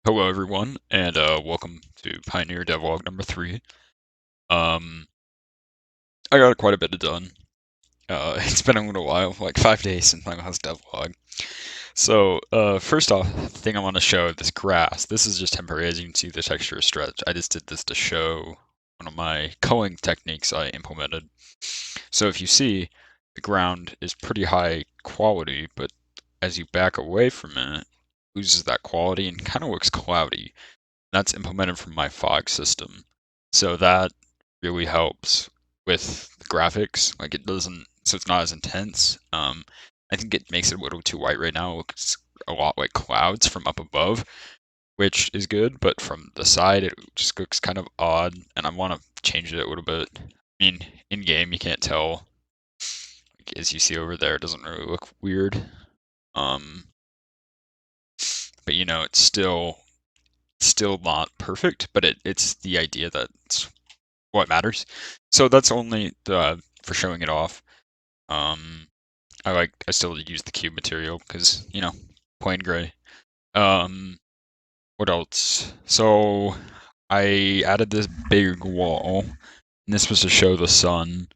Hello, everyone, and welcome to Pioneer Devlog number 3. Um, I got quite a bit done. It's been a little while, like 5 days since my last devlog. So, first off, the thing I want to show, this grass. This is just temporary, as you can see the texture is stretched. I just did this to show one of my culling techniques I implemented. So if you see, the ground is pretty high quality, but as you back away from it, it loses that quality and kind of looks cloudy. That's implemented from my fog system. So that really helps with the graphics. Like it doesn't, so it's not as intense. I think it makes it a little too white right now. It looks a lot like clouds from up above, which is good, but from the side it just looks kind of odd, and I want to change it a little bit. I mean, in game you can't tell. Like, as you see over there, it doesn't really look weird. But you know, it's still not perfect, but it's the idea that's what matters. So that's only for showing it off. I still use the cube material because, you know, plain gray. What else? So I added this big wall, and this was to show the sun,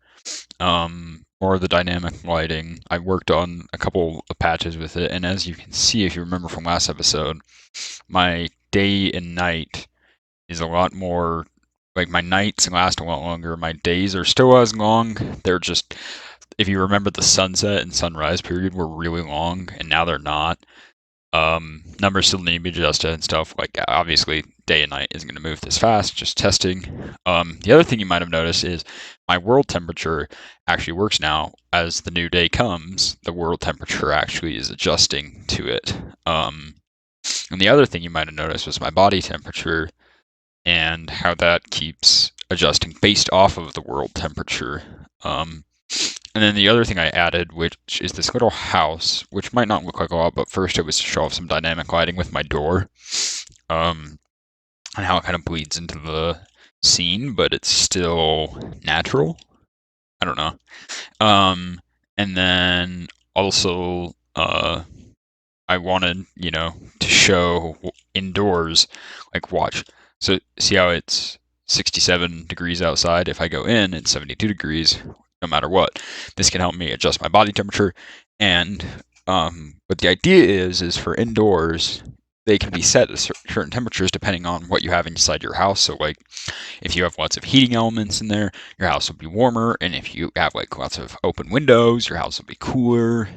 or the dynamic lighting. I worked on a couple of patches with it, and as you can see, if you remember from last episode, my day and night is a lot more, like my nights last a lot longer. My days are still as long. They're just, if you remember, the sunset and sunrise period were really long, and now they're not. Numbers still need to be adjusted and stuff. Like obviously, day and night isn't going to move this fast. Just testing. The other thing you might have noticed is my world temperature actually works now. As the new day comes, the world temperature actually is adjusting to it. And the other thing you might have noticed was my body temperature and how that keeps adjusting based off of the world temperature. And then the other thing I added, which is this little house, which might not look like a lot, but first it was to show off some dynamic lighting with my door, and how it kind of bleeds into the scene, but it's still natural. I don't know. And then also, I wanted, you know, to show indoors, like watch. So see how it's 67 degrees outside? If I go in, it's 72 degrees, no matter what. This can help me adjust my body temperature. And what the idea is for indoors, they can be set at certain temperatures depending on what you have inside your house. So like, if you have lots of heating elements in there, your house will be warmer. And if you have like lots of open windows, your house will be cooler.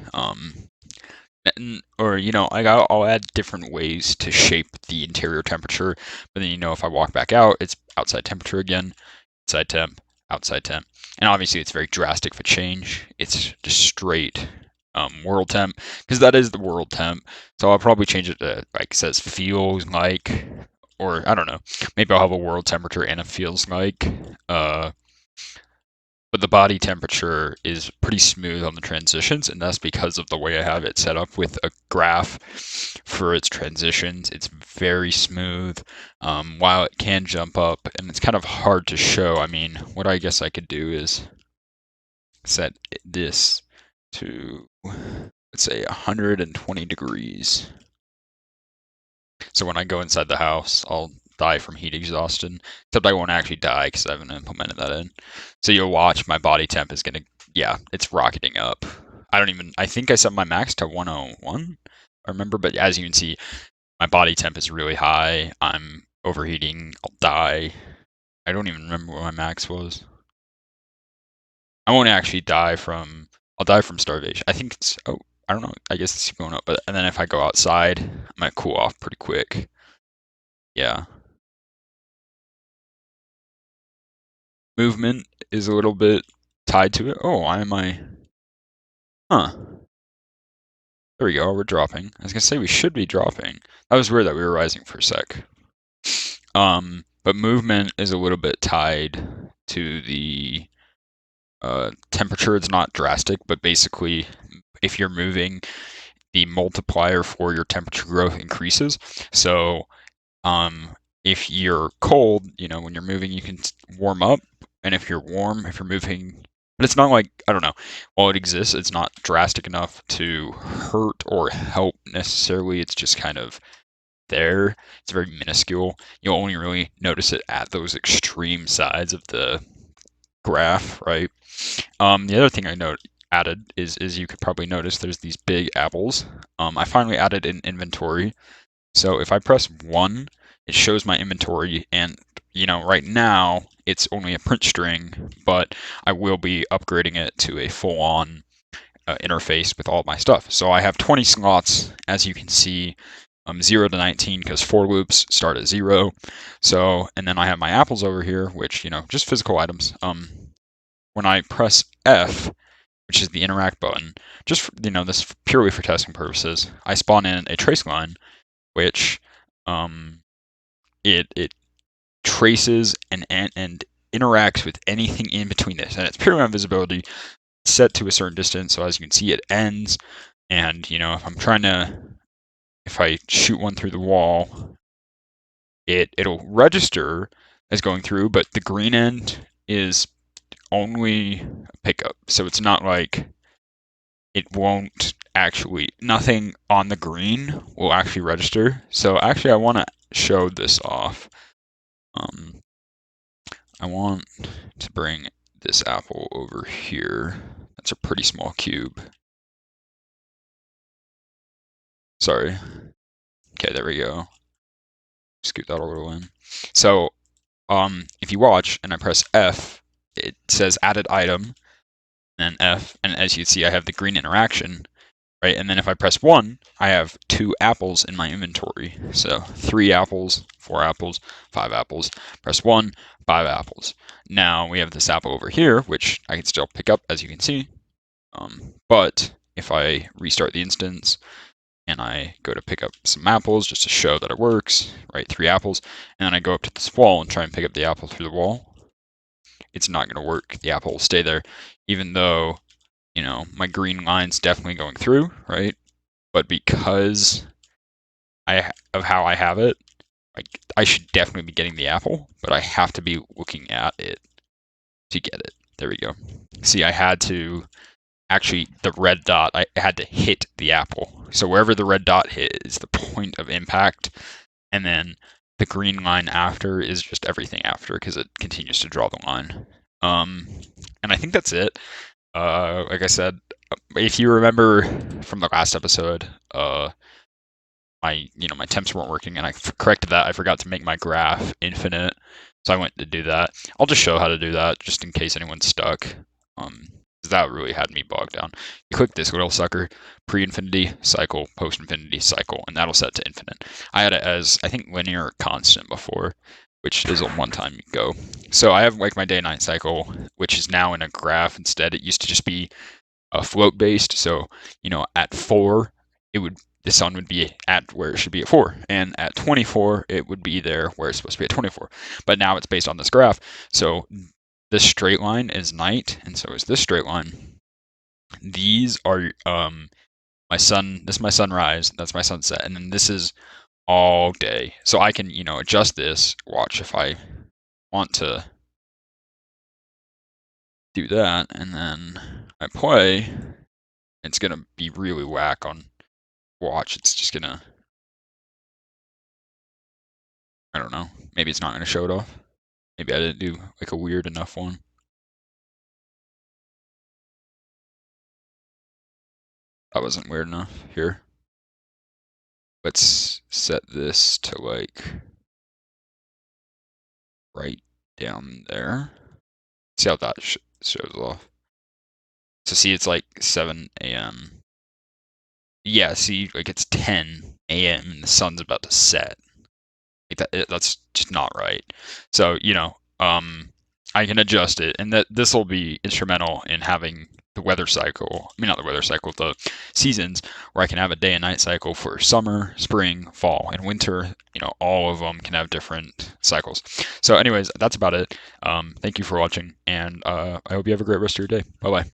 Or you know, like I'll add different ways to shape the interior temperature, but then you know, if I walk back out, it's outside temperature again, inside temp, outside temp, and obviously it's very drastic for change. It's just straight world temp, because that is the world temp. So I'll probably change it to like it says feels like, or I don't know, maybe I'll have a world temperature and a feels like. But the body temperature is pretty smooth on the transitions, and that's because of the way I have it set up with a graph for its transitions. It's very smooth, while it can jump up, and it's kind of hard to show. I mean, what I guess I could do is set this to, let's say, 120 degrees. So when I go inside the house, I'll die from heat exhaustion, except I won't actually die because I haven't implemented that in. So you'll watch my body temp is gonna, yeah, it's rocketing up. I think I set my max to 101, I remember, but as you can see, my body temp is really high. I'm overheating, I'll die. I don't even remember what my max was. I won't actually die from, I'll die from starvation. I think it's, oh, I don't know, I guess it's going up, but, and then if I go outside, I'm gonna cool off pretty quick. Yeah. Movement is a little bit tied to it. Oh, why am I? Huh. There we go. We're dropping. I was gonna say we should be dropping. That was weird that we were rising for a sec. But movement is a little bit tied to the temperature. It's not drastic, but basically, if you're moving, the multiplier for your temperature growth increases. So, if you're cold, you know, when you're moving, you can warm up, and if you're warm, if you're moving, but it's not like, I don't know, while it exists, it's not drastic enough to hurt or help necessarily. It's just kind of there. It's very minuscule. You'll only really notice it at those extreme sides of the graph, right? The other thing I added is you could probably notice there's these big apples. I finally added an inventory. So if I press 1, it shows my inventory, and right now it's only a print string, but I will be upgrading it to a full-on interface with all of my stuff. So I have 20 slots, as you can see, 0 to 19 because for loops start at 0. So, and then I have my apples over here, which, just physical items. When I press F, which is the interact button, just for, this purely for testing purposes, I spawn in a trace line, which it traces and interacts with anything in between this, and it's purely on visibility, set to a certain distance. So as you can see, it ends, and if I shoot one through the wall, it'll register as going through, but the green end is only a pickup, so it's not like it won't actually, nothing on the green will actually register. So actually I want to show this off. I want to bring this apple over here. That's a pretty small cube. Sorry. Okay, there we go. Scoot that a little in. So, if you watch and I press F, it says added item, and F, and as you can see, I have the green interaction, right? And then if I press 1, I have 2 apples in my inventory. So 3 apples, 4 apples, 5 apples. Press 1, 5 apples. Now we have this apple over here, which I can still pick up, as you can see. But if I restart the instance and I go to pick up some apples just to show that it works, right? 3 apples, and then I go up to this wall and try and pick up the apple through the wall, it's not going to work. The apple will stay there, even though my green line's definitely going through, right? But because of how I have it, I should definitely be getting the apple, but I have to be looking at it to get it. There we go. See, I had to actually, the red dot, I had to hit the apple. So wherever the red dot hit is the point of impact, and then the green line after is just everything after because it continues to draw the line. And I think that's it. Like I said, if you remember from the last episode, my temps weren't working, and I corrected that. I forgot to make my graph infinite, so I went to do that. I'll just show how to do that, just in case anyone's stuck. That really had me bogged down. You click this little sucker, pre-infinity, cycle, post-infinity, cycle, and that'll set to infinite. I had it as, I think, linear constant before, which is a one-time go. So I have like my day-night cycle, which is now in a graph instead. It used to just be float-based, so at 4, the sun would be at where it should be at 4, and at 24 it would be there where it's supposed to be at 24. But now it's based on this graph, so this straight line is night, and so is this straight line. These are my sun. This is my sunrise. That's my sunset, and then this is all day. So I can adjust this. Watch if I want to do that, and then I play. It's gonna be really whack on watch. It's just gonna, I don't know. Maybe it's not gonna show it off. Maybe I didn't do like a weird enough one. That wasn't weird enough. Here. Let's set this to like right down there. See how that shows off. So see, it's like 7 a.m. Yeah, see, like it's 10 a.m. and the sun's about to set. Like that's just not right. So I can adjust it, and this will be instrumental in having the weather cycle. I mean, not the weather cycle, the seasons, where I can have a day and night cycle for summer, spring, fall, and winter. All of them can have different cycles. So anyways, that's about it. Thank you for watching, and I hope you have a great rest of your day. Bye-bye.